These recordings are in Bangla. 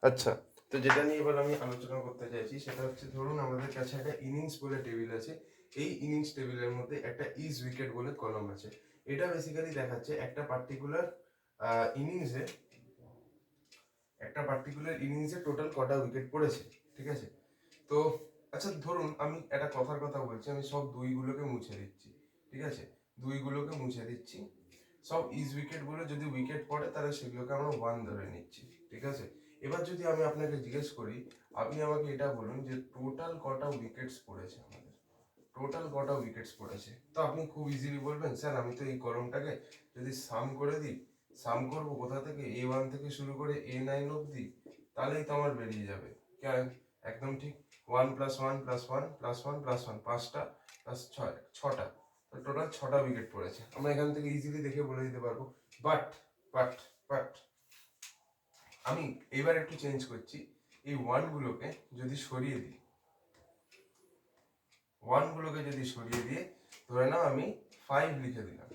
আচ্ছা, তো যেটা নিয়ে এবার আমি আলোচনা করতে চাইছি সেটা হচ্ছে, ধরুন আমাদের কাছে একটা ইনিংস বলে টেবিল আছে। এই ইনিংস টেবিলের মধ্যে একটা ইজ উইকেট বলে কলম আছে। এটা বেসিক্যালি দেখাচ্ছে ইনিংসে একটা পার্টিকুলার ইনিংসে টোটাল কটা উইকেট পড়েছে। ঠিক আছে, তো আচ্ছা ধরুন আমি একটা কথার কথা বলছি, আমি সব দুইগুলোকে মুছে দিচ্ছি। ঠিক আছে, দুইগুলোকে মুছে দিচ্ছি। সব ইজ উইকেট গুলো যদি উইকেট পড়ে তাহলে সেগুলোকে আমরা ওয়ান ধরে নিচ্ছি। ঠিক আছে, এবার যদি আমি আপনাকে জিজ্ঞেস করি, আপনি আমাকে এটা বলুন যে টোটাল কটা উইকেটস পড়েছে আমাদের, টোটাল কটা উইকেটস পড়েছে। তো আপনি খুব ইজিলি বলবেন, স্যার আমি তো এই কলমটাকে যদি সাম করে দিই, সাম করবো কোথা থেকে, A1 থেকে শুরু করে A9 অবধি, তাহলেই তো আমার বেরিয়ে যাবে। কেন? একদম ঠিক, 1+1+1+1+1, পাঁচটা প্লাস ছটা, তো টোটাল ছটা উইকেট পড়েছে। আমরা এখান থেকে ইজিলি দেখে বলে দিতে পারবো। বাট বাট বাট আমি এবার একটু চেঞ্জ করছি। এই ওয়ানগুলোকে যদি সরিয়ে দিই, ধরে নাও আমি 5 লিখে দিলাম।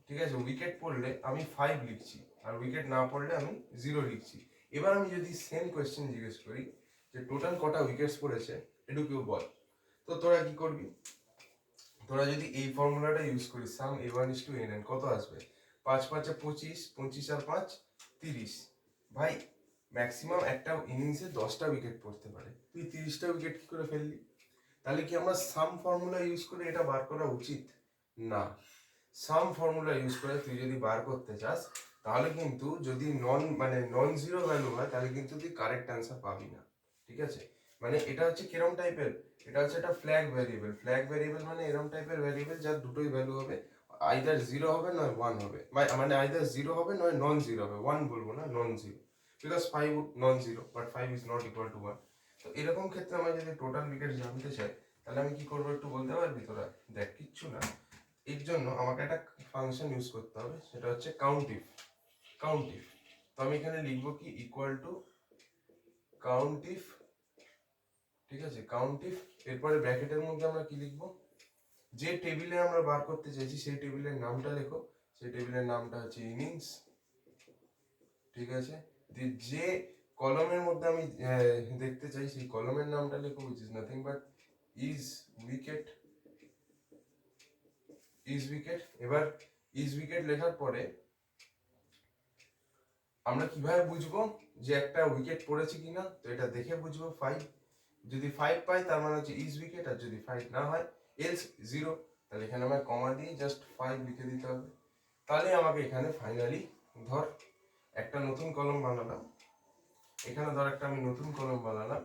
ঠিক আছে, উইকেট পড়লে আমি 5 লিখছি, আর উইকেট না পড়লে আমি 0 লিখছি। এবার আমি যদি সেম কোয়েশ্চেন জিজ্ঞেস করি যে টোটাল কটা উইকেটস পড়েছে, একটু কেউ বল, তো তোরা কি করবি? তোরা যদি এই ফর্মুলাটা ইউজ করিস, সাম A1:AN, কত আসবে? 5×5 = 25, 25 আর 5 30। ভাই ম্যাক্সিমাম একটা ইনিংসে 10টা উইকেট পড়তে পারে, তুই 30টা উইকেট কি করে ফেললি? তাহলে কি আমরা সাম ফর্মুলা ইউজ করে এটা বার করা উচিত? না। সাম ফর্মুলা ইউজ করে তুই যদি বার করতে চাস, তাহলে কিন্তু যদি নন জিরো ভ্যালু হয়, তাহলে কিন্তু তুই কারেক্ট অ্যান্সার পাবি না। ঠিক আছে, মানে এটা হচ্ছে কিরম টাইপের, এটা হচ্ছে একটা ফ্ল্যাগ ভ্যারিয়েবল মানে এরকম টাইপের ভ্যারিয়েবল যার দুটোই ভ্যালু হবে, আইদার জিরো হবে নয় ওয়ান হবে, মানে আইদার জিরো হবে নয় নন জিরো হবে। ওয়ান বলবো না, non zero, because 5 non zero, but 5 is not equal to 1। তো এরকম ক্ষেত্রে আমরা যদি টোটাল উইকেট জানতে চাই, তাহলে আমি কি করবো একটু বলতে পারবি তোরা? দেখ, কিচ্ছু না, এর জন্য আমাকে একটা ফাংশন ইউজ করতে হবে, সেটা হচ্ছে কাউন্ট ইফ। তো আমি এখানে লিখবো কি, ইকুয়াল টু কাউন্ট ইফ। ঠিক আছে, কাউন্ট ইফ, এরপরে ব্র্যাকেটের মধ্যে আমরা কি লিখবো, যে টেবিলে আমরা বার করতে চাইছি সেই টেবিলের নামটা লেখো। সেই টেবিলের নামটা হচ্ছে ইনিংস। ঠিক আছে, যে কলমের মধ্যে আমি দেখতে চাই সেই কলমের নামটা লেখো, which is nothing but is wicket. এবার ইজ উইকেট লেখার পরে আমরা কিভাবে বুঝবো যে একটা উইকেট পড়েছে কিনা? তো এটা দেখে বুঝবো, 5, যদি 5 পাই তার মানে হচ্ছে ইজ উইকেট, আর যদি 5 না হয় এলস 0। তাহলে এখানে আমার কমা দিয়ে জাস্ট 5 লিখে দিতে হবে। তাহলে আমাকে এখানে ফাইনালি ধর একটা নতুন কলম বানালাম, এখানে ধর একটা আমি নতুন কলম বানালাম।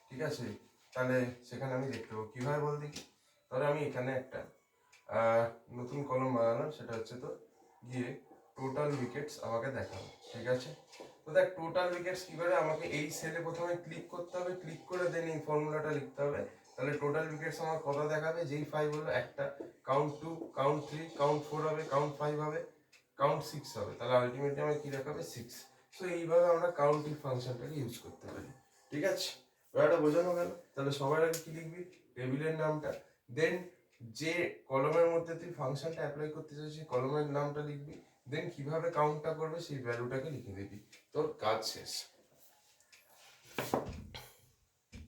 ঠিক আছে, তাহলে সেখানে আমি দেখতে পাবো কিভাবে বল দেখি। তাহলে আমি এখানে একটা নতুন কলম বানালাম, সেটা হচ্ছে তো গিয়ে টোটাল উইকেটস আমাকে দেখাবে। ঠিক আছে, তো দেখ টোটাল উইকেটস কি করে, আমাকে এই সেলে প্রথমে ক্লিক করতে হবে, ক্লিক করে দেন এই ফর্মুলাটা লিখতে হবে। তাহলে টোটাল উইকেটস আমার কথা দেখাবে, যেই 5 হলো একটা, কাউন্ট 2, কাউন্ট 3, কাউন্ট 4 হবে, কাউন্ট 5 হবে, কাউন্ট 6 হবে, তাহলে আলটিমেটলি আমার কি দেখাবে, 6। সো এইভাবে আমরা কাউন্ট ইফ ফাংশনটাকে ইউজ করতে পারি। ঠিক আছে, ব্যাপারটা বোঝানো গেল। তাহলে সবার আগে কি লিখবি, টেবিলের নামটা, দেন যে কলমের মধ্যে তুই ফাংশনটা অ্যাপ্লাই করতে চাইছিস সেই কলমের নামটা লিখবি, দেন কিভাবে কাউন্টটা করবে সেই ভ্যালুটাকে লিখে দিবি, তোর কাজ শেষ।